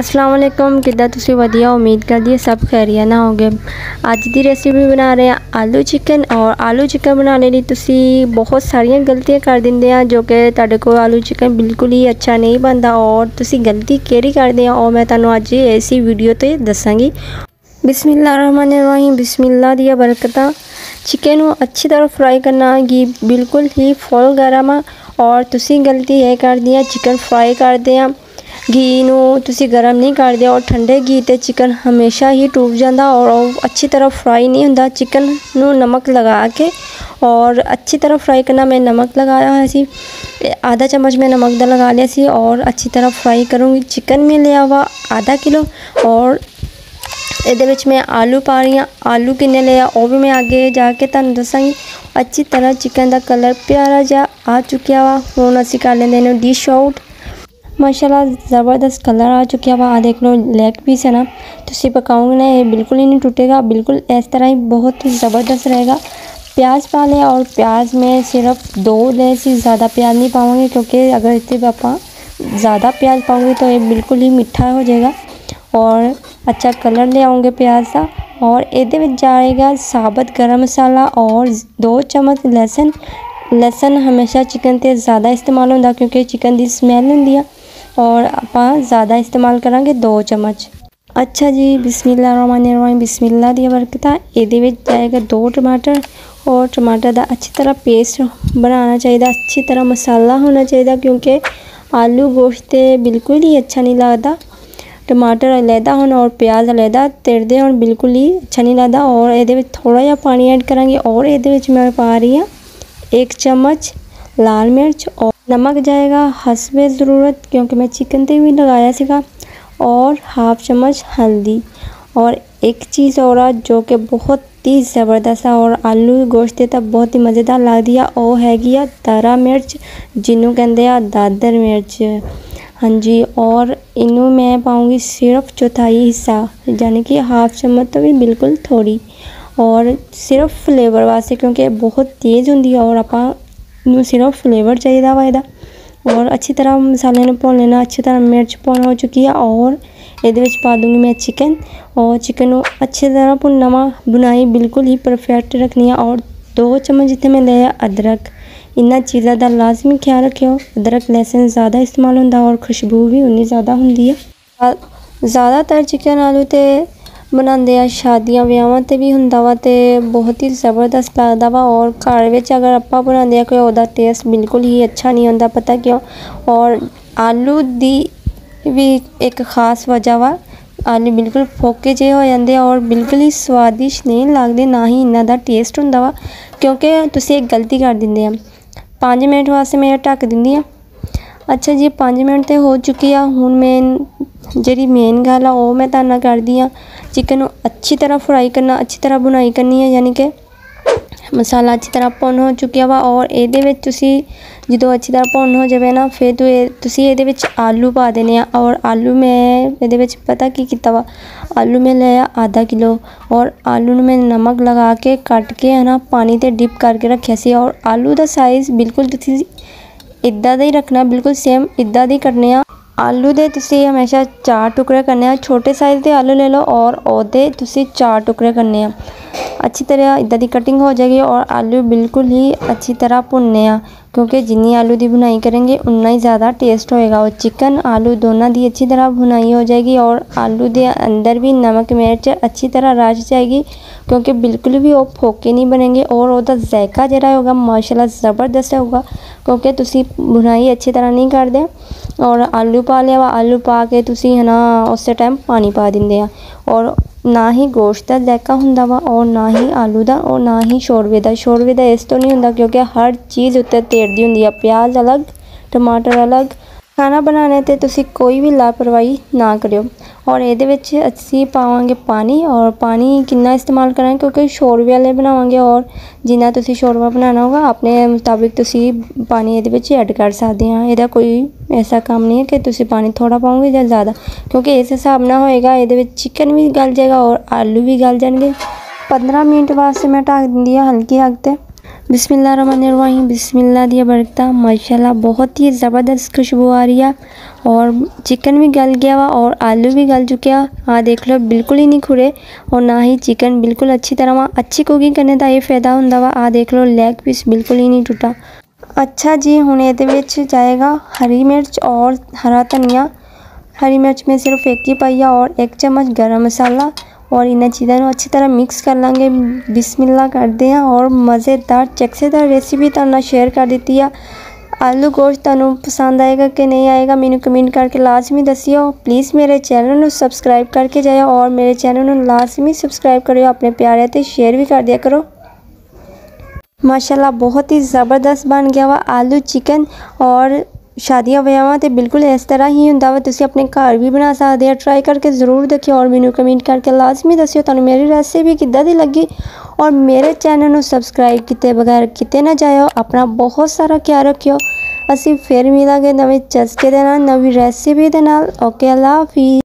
अस्सलाम वालेकुम, किदा तुसी वधिया। उम्मीद करदी सब खैरियत ना होगे। अज दी रेसिपी बना रहे हैं आलू चिकन। और आलू चिकन बनाने लई तुसी बहुत सारियां गलतियां कर दिंदे आ जो कि तुहाडे कोल आलू चिकन बिल्कुल ही अच्छा नहीं बनता। और तुसी गलती केड़ी करदे आ और मैं तुहानू अज इसी वीडियो ते दसांगी। बिस्मिल्लाहिर्रहमानिर्रहीम, बिस्मिल्लाह दी बरकतां। चिकन को अच्छी तरह फ्राई करना घी बिल्कुल ही फुल गर्म आ। और तुसी गलती ये करदी आ चिकन फ्राई करदे आ घी नू तुसी गर्म नहीं करदे और ठंडे घी ते चिकन हमेशा ही टूट जाता और अच्छी तरह फ्राई नहीं होंदा। चिकन नू नमक लगा के और अच्छी तरह फ्राई करना। मैं नमक लगाया हुआ सी, आधा चम्मच मैं नमक दा लगा लिया सी और अच्छी तरह फ्राई करूँगी। चिकन में लिया हुआ आधा किलो और ਇਹਦੇ ਵਿੱਚ मैं आलू पा रही हाँ। आलू किन्ने लिया वो भी मैं आगे जाके तुहानू दसांगी। अच्छी तरह चिकन का कलर प्यारा जा आ चुकिया वा। हुण असीं कर लेंदे इहनूं डिश आउट। माशाल्लाह ज़बरदस्त कलर आ चुकिया वा। आ देख लो लेग पीस है ना, तुसीं पकाओगे ना ये बिल्कुल ही नहीं टूटेगा, बिल्कुल इस तरह ही बहुत ही ज़बरदस्त रहेगा। प्याज पा लिया और प्याज में सिर्फ 2 ले सी, ज़्यादा प्याज नहीं पाऊँगी क्योंकि अगर इतने आप ज़्यादा प्याज पाऊँगी तो ये बिल्कुल ही मिठा हो जाएगा और अच्छा कलर ले आऊँगे प्याज का। और ये जाएगा साबुत गरम मसाला और 2 चम्मच लहसुन। लहसुन हमेशा चिकन ते ज़्यादा इस्तेमाल होंदा क्योंकि चिकन की स्मैल होंदी है और आपां ज़्यादा इस्तेमाल करांगे 2 चम्मच। अच्छा जी, बिस्मिल्लाहिर्रहमानिर्रहीम, बिस्मिल्लाह दी बरकतां। ये जाएगा 2 टमाटर और टमाटर का अच्छी तरह पेस्ट बनाना चाहिए, अच्छी तरह मसाला होना चाहिए क्योंकि आलू गोश्त बिल्कुल ही अच्छा नहीं लगता। टमाटर अलहदा होना और प्याज अलहदा तिरदे होना बिल्कुल ही अच्छा नहीं लगता। और ये थोड़ा जहा पानी ऐड करांगे और ये मैं पा रही हाँ 1 चम्मच लाल मिर्च और नमक जाएगा हस्बे ज़रूरत क्योंकि मैं चिकन ते भी लगाया सीगा। और हाफ चम्मच हल्दी। और एक चीज़ और जो कि बहुत ही ज़बरदस्त है और आलू गोश्त तो बहुत ही मज़ेदार लगती है, वो हैगी आ तारा मिर्च जिन्हों कहते हैं दादर मिर्च। हाँ जी, और इनू मैं पाऊँगी सिर्फ 1/4 हिस्सा यानी कि हाफ चम्मच तो भी बिल्कुल थोड़ी। और सिर्फ फ्लेवर वास्ते क्योंकि बहुत तेज़ होंगी और आपां नू सिर्फ फ्लेवर चाहिए वा इहदा। और अच्छी तरह मसाले ने भुन लेना। अच्छी तरह मिर्च भुन हो चुकी है और ये पा दूँगी मैं चिकन। और चिकन को अच्छी तरह भुनना वा। बुनाई बिल्कुल ही परफेक्ट रखनी है। और 2 चम्मच जितने मैं लिया अदरक। इन्हां चीज़ों का लाजमी ख्याल रखियो। अदरक लहसुन ज़्यादा इस्तेमाल होंदा और खुशबू भी उन्नी ज़्यादा होंदी है। ज़्यादातर चिकन आलू तो बनाते हैं शादियां ब्याहां ते भी हुंदा वा ते बहुत ही ज़बरदस्त लगता वा। और घर विच अगर आपां बनाते हैं कोई उहदा टेस्ट बिल्कुल ही अच्छा नहीं होंदा, पता क्यों। और आलू दी भी एक खास वजह वा, आलू बिल्कुल फोके जे हो जाते और बिल्कुल ही स्वादिष्ट नहीं लगते, ना ही इन्ना दा टेस्ट होंदा वा क्योंकि तुसीं एक गलती कर दिंदे आ। 5 मिनट वास्ते मैं ढक दिंदी हाँ। अच्छा जी, 5 मिनट तो हो चुकी है। हुण जी मेन गल आ वो मैं तुहाडे नाल करदी हाँ। चिकन अच्छी तरह फ्राई करना, अच्छी तरह बुनाई करनी है यानी कि मसाला अच्छी तरह भुन हो चुकिया वा। और ये जो अच्छी तरह भुन हो जाए ना फिर तुसी ये आलू पा देने आ। और आलू मैं ये पता की किया वा, आलू मैं लिया आधा किलो और आलू में नमक लगा के कट के है ना पानी ते डिप करके रखिया सी। और आलू का साइज़ बिल्कुल तुसी इदा दा ही रखना, बिल्कुल सेम इदा दी करने आ। आलू दे तुसी हमेशा 4 टुकड़े करने आ। छोटे साइज़ के आलू ले लो और ओदे तुसी 4 टुकड़े करने आ। अच्छी तरह इदा दी कटिंग हो जाएगी और आलू बिल्कुल ही अच्छी तरह भुनने आ क्योंकि जिन्नी आलू की बुनाई करेंगे उतना ही ज़्यादा टेस्ट होएगा। और चिकन आलू दोनों की अच्छी तरह बुनाई हो जाएगी और आलू के अंदर भी नमक मिर्च अच्छी तरह रच जाएगी क्योंकि बिल्कुल भी वो फोके नहीं बनेंगे। और उसका जायका जरा होगा माशाल्लाह ज़बरदस्त होगा क्योंकि तुसी बुनाई अच्छी तरह नहीं करते। और आलू पा लिया वा, आलू पा के तुसी है ना उस टाइम पानी पा दिंदे आ। और ना ही गोश्त का जायका हुंदा वा और ना ही आलू का और ना ही शोरवे का इस तो नहीं हुंदा क्योंकि हर चीज़ उत्ते तेरदी हुंदी है। प्याज अलग टमाटर अलग। खाना बनाने ते तुसी कोई भी लापरवाही ना करियो। और ये असी पावांगे पानी। और पानी कितना इस्तेमाल करांगे क्योंकि शोरवे वाले बनावांगे और जिन्ना तुसी शोरवा बनाना होगा अपने मुताबिक तुसी पानी ये ऐड कर सकते हैं। यदा कोई ऐसा काम नहीं है कि तुसी पानी थोड़ा पाओगे या ज़्यादा क्योंकि इस हिसाब ना होएगा ये चिकन भी गल जाएगा और आलू भी गल जाएंगे। 15 मिनट वास्ते मैं ढक दी हल्की अग ते। बिस्मिल्लाहिर्रहमानिर्रहीम। बिस्मिल्लाह दिया बरकता। माशाल्लाह बहुत ही ज़बरदस्त खुशबू आ रही है और चिकन भी गल गया हुआ और आलू भी गल चुके हैं। हाँ देख लो बिल्कुल ही नहीं खुरे और ना ही चिकन बिल्कुल अच्छी तरह वहाँ अच्छी कुकिंग करने का ये फ़ायदा होंदा वा। आ देख लो लैग पीस बिल्कुल ही नहीं टूटा। अच्छा जी हुण इहदे विच जाएगा हरी मिर्च और हरा धनिया। हरी मिर्च में सिर्फ एक ही पाई है और 1 चम्मच गरम मसाला और इन्हें चीज़ों को अच्छी तरह मिक्स कर लेंगे। बिस्मिल्लाह करते हैं और मज़ेदार चकसेदार रेसिपी तुहानू शेयर कर दी है। आलू गोश्त तुहानू पसंद आएगा कि नहीं आएगा मैनू कमेंट करके लाजमी दसियो। प्लीज़ मेरे चैनल को सबसक्राइब करके जाओ और मेरे चैनल को लाजमी सबसक्राइब करो। अपने प्यारे ते शेयर भी कर दिया करो। माशाल्लाह बहुत ही ज़बरदस्त बन गया वा आलू चिकन और शादियां विआहां ते बिल्कुल इस तरह ही हुंदा वा। तुसीं अपने घर भी बना सकदे हो। ट्राई करके ज़रूर देखियो और मैनू कमेंट करके लाजमी दसियो तुहानू मेरी रेसिपी किद्दां दी लगी और मेरे चैनल को सबसक्राइब किए बगैर किते ना जाओ। अपना बहुत सारा ख्याल रखियो। असीं फिर मिलांगे नवे चस्के दे नाल नवी रेसिपी दे नाल। ओके अल्लाह हाफिज़।